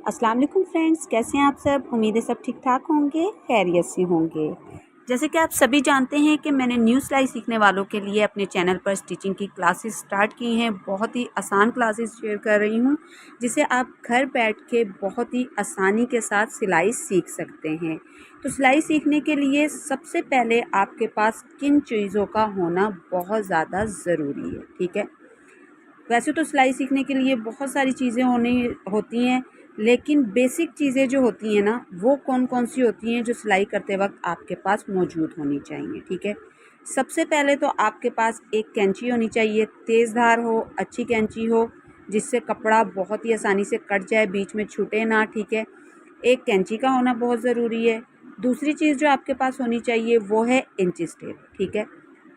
अस्सलाम वालेकुम फ्रेंड्स, कैसे हैं आप सब। उम्मीद है सब ठीक ठाक होंगे, खैरियत से होंगे। जैसे कि आप सभी जानते हैं कि मैंने न्यू सिलाई सीखने वालों के लिए अपने चैनल पर स्टिचिंग की क्लासेस स्टार्ट की हैं। बहुत ही आसान क्लासेस शेयर कर रही हूं, जिसे आप घर बैठ के बहुत ही आसानी के साथ सिलाई सीख सकते हैं। तो सिलाई सीखने के लिए सबसे पहले आपके पास किन चीज़ों का होना बहुत ज़्यादा ज़रूरी है, ठीक है। वैसे तो सिलाई सीखने के लिए बहुत सारी चीज़ें होती हैं, लेकिन बेसिक चीज़ें जो होती हैं ना, वो कौन कौन सी होती हैं जो सिलाई करते वक्त आपके पास मौजूद होनी चाहिए, ठीक है। सबसे पहले तो आपके पास एक कैंची होनी चाहिए, तेज़ धार हो, अच्छी कैंची हो, जिससे कपड़ा बहुत ही आसानी से कट जाए, बीच में छूटे ना, ठीक है। एक कैंची का होना बहुत ज़रूरी है। दूसरी चीज़ जो आपके पास होनी चाहिए वो है इंचिस टेप, ठीक है।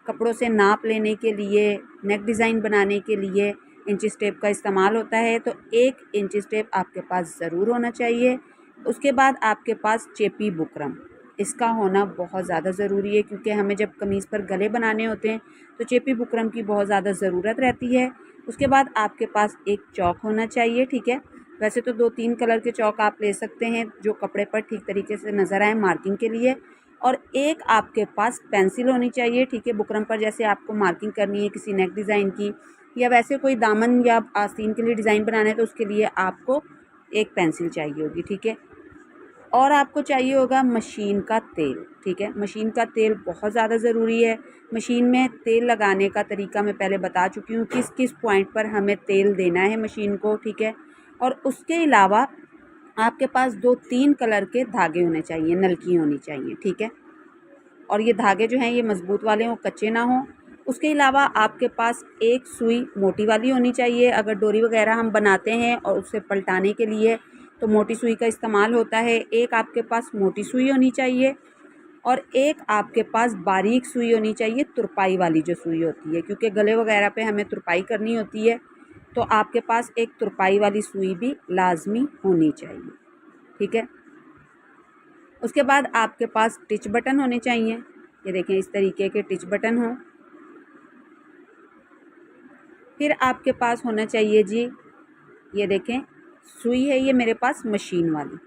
कपड़ों से नाप लेने के लिए, नेक डिज़ाइन बनाने के लिए इंचिस टेप का इस्तेमाल होता है, तो एक इंचिस टेप आपके पास ज़रूर होना चाहिए। उसके बाद आपके पास चेपी बुकरम, इसका होना बहुत ज़्यादा ज़रूरी है, क्योंकि हमें जब कमीज़ पर गले बनाने होते हैं तो चेपी बुकरम की बहुत ज़्यादा ज़रूरत रहती है। उसके बाद आपके पास एक चौक होना चाहिए, ठीक है। वैसे तो 2-3 कलर के चौक आप ले सकते हैं, जो कपड़े पर ठीक तरीके से नज़र आए मार्किंग के लिए। और एक आपके पास पेंसिल होनी चाहिए, ठीक है। बुकरम पर जैसे आपको मार्किंग करनी है किसी नेक डिज़ाइन की, या वैसे कोई दामन या आस्तीन के लिए डिज़ाइन बनाना है, तो उसके लिए आपको एक पेंसिल चाहिए होगी, ठीक है। और आपको चाहिए होगा मशीन का तेल, ठीक है। मशीन का तेल बहुत ज़्यादा ज़रूरी है। मशीन में तेल लगाने का तरीका मैं पहले बता चुकी हूँ, किस किस पॉइंट पर हमें तेल देना है मशीन को, ठीक है। और उसके अलावा आपके पास 2-3 कलर के धागे होने चाहिए, नलकी होनी चाहिए, ठीक है। और ये धागे जो हैं ये मज़बूत वाले हों, कच्चे ना हों। उसके अलावा आपके पास एक सुई मोटी वाली होनी चाहिए। अगर डोरी वगैरह हम बनाते हैं और उसे पलटाने के लिए तो मोटी सुई का इस्तेमाल होता है। एक आपके पास मोटी सुई होनी चाहिए और एक आपके पास बारीक सुई होनी चाहिए, तुरपाई वाली जो सुई होती है, क्योंकि गले वगैरह पे हमें तुरपाई करनी होती है। तो आपके पास एक तुरपाई वाली सुई भी लाजमी होनी चाहिए, ठीक है। उसके बाद आपके पास टिच बटन होने चाहिए। ये देखें, इस तरीके के टिच बटन हो। फिर आपके पास होना चाहिए जी, ये देखें सुई है ये मेरे पास मशीन वाली।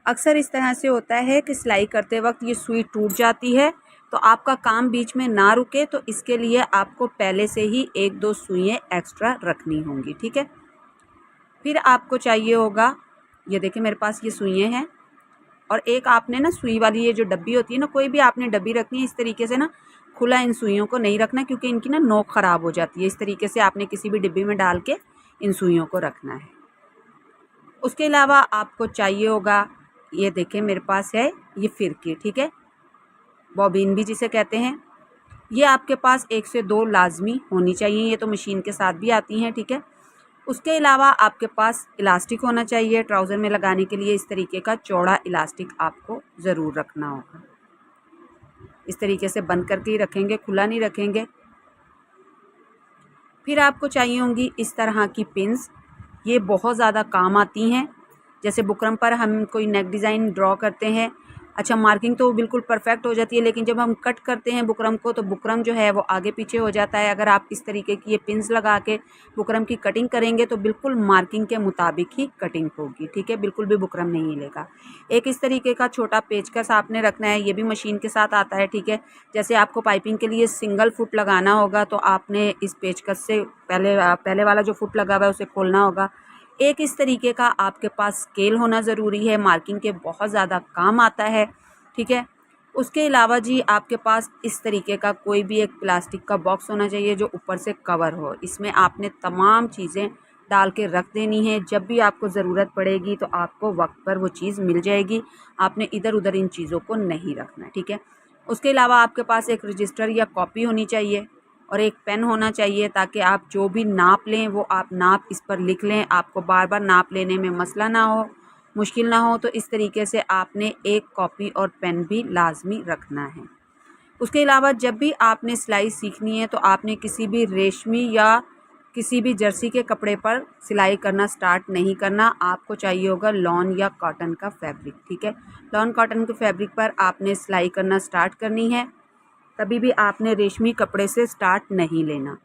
अक्सर इस तरह से होता है कि सिलाई करते वक्त ये सुई टूट जाती है, तो आपका काम बीच में ना रुके, तो इसके लिए आपको पहले से ही 1-2 सुइयाँ एक्स्ट्रा रखनी होंगी, ठीक है। फिर आपको चाहिए होगा, ये देखें मेरे पास ये सुइयाँ हैं। और एक आपने ना सुई वाली ये जो डब्बी होती है ना, कोई भी आपने डब्बी रखनी है इस तरीके से ना, खुला इन सुइयों को नहीं रखना, क्योंकि इनकी ना नोक ख़राब हो जाती है। इस तरीके से आपने किसी भी डिब्बी में डाल के इन सुइयों को रखना है। उसके अलावा आपको चाहिए होगा, ये देखें मेरे पास है ये फिरकी, ठीक है, बॉबिन भी जिसे कहते हैं। ये आपके पास 1 से 2 लाजमी होनी चाहिए, ये तो मशीन के साथ भी आती हैं, ठीक है। उसके अलावा आपके पास इलास्टिक होना चाहिए, ट्राउज़र में लगाने के लिए इस तरीके का चौड़ा इलास्टिक आपको ज़रूर रखना होगा। इस तरीके से बंद करके ही रखेंगे, खुला नहीं रखेंगे। फिर आपको चाहिए होंगी इस तरह की पिन्स, ये बहुत ज़्यादा काम आती हैं। जैसे बुकरम पर हम कोई नेक डिज़ाइन ड्रॉ करते हैं, अच्छा मार्किंग तो बिल्कुल परफेक्ट हो जाती है, लेकिन जब हम कट करते हैं बुकरम को तो बुकरम जो है वो आगे पीछे हो जाता है। अगर आप इस तरीके की ये पिन्स लगा के बुकरम की कटिंग करेंगे तो बिल्कुल मार्किंग के मुताबिक ही कटिंग होगी, ठीक है, बिल्कुल भी बुकरम नहीं हिलेगा। एक इस तरीके का छोटा पेचकस आपने रखना है, ये भी मशीन के साथ आता है, ठीक है। जैसे आपको पाइपिंग के लिए सिंगल फुट लगाना होगा तो आपने इस पेचकस से पहले वाला जो फुट लगा हुआ है उसे खोलना होगा। एक इस तरीके का आपके पास स्केल होना ज़रूरी है, मार्किंग के बहुत ज़्यादा काम आता है, ठीक है। उसके अलावा जी आपके पास इस तरीके का कोई भी एक प्लास्टिक का बॉक्स होना चाहिए जो ऊपर से कवर हो। इसमें आपने तमाम चीज़ें डाल के रख देनी है, जब भी आपको ज़रूरत पड़ेगी तो आपको वक्त पर वो चीज़ मिल जाएगी। आपने इधर उधर इन चीज़ों को नहीं रखना, ठीक है। उसके अलावा आपके पास एक रजिस्टर या कॉपी होनी चाहिए और एक पेन होना चाहिए, ताकि आप जो भी नाप लें वो आप नाप इस पर लिख लें, आपको बार बार नाप लेने में मसला ना हो, मुश्किल ना हो। तो इस तरीके से आपने एक कॉपी और पेन भी लाजमी रखना है। उसके अलावा जब भी आपने सिलाई सीखनी है तो आपने किसी भी रेशमी या किसी भी जर्सी के कपड़े पर सिलाई करना स्टार्ट नहीं करना। आपको चाहिए होगा लॉन या कॉटन का फैब्रिक, ठीक है। लॉन कॉटन के फैब्रिक पर आपने सिलाई करना स्टार्ट करनी है, कभी भी आपने रेशमी कपड़े से स्टार्ट नहीं लेना।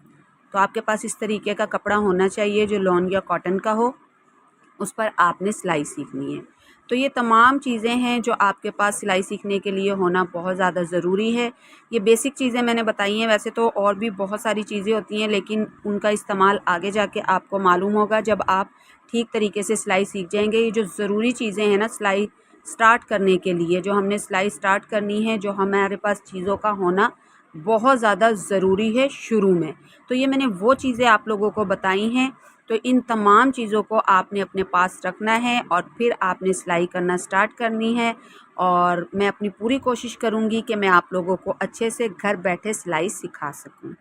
तो आपके पास इस तरीके का कपड़ा होना चाहिए जो लॉन या कॉटन का हो। उस पर आपने सिलाई सीखनी है। तो ये तमाम चीज़ें हैं जो आपके पास सिलाई सीखने के लिए होना बहुत ज़्यादा ज़रूरी है। ये बेसिक चीज़ें मैंने बताई हैं, वैसे तो और भी बहुत सारी चीज़ें होती हैं लेकिन उनका इस्तेमाल आगे जाके आपको मालूम होगा जब आप ठीक तरीके से सिलाई सीख जाएंगे। ये जो ज़रूरी चीज़ें हैं ना सिलाई स्टार्ट करने के लिए, जो हमने सिलाई स्टार्ट करनी है, जो हमारे पास चीज़ों का होना बहुत ज़्यादा ज़रूरी है शुरू में, तो ये मैंने वो चीज़ें आप लोगों को बताई हैं। तो इन तमाम चीज़ों को आपने अपने पास रखना है और फिर आपने सिलाई करना स्टार्ट करनी है। और मैं अपनी पूरी कोशिश करूँगी कि मैं आप लोगों को अच्छे से घर बैठे सिलाई सिखा सकूँ।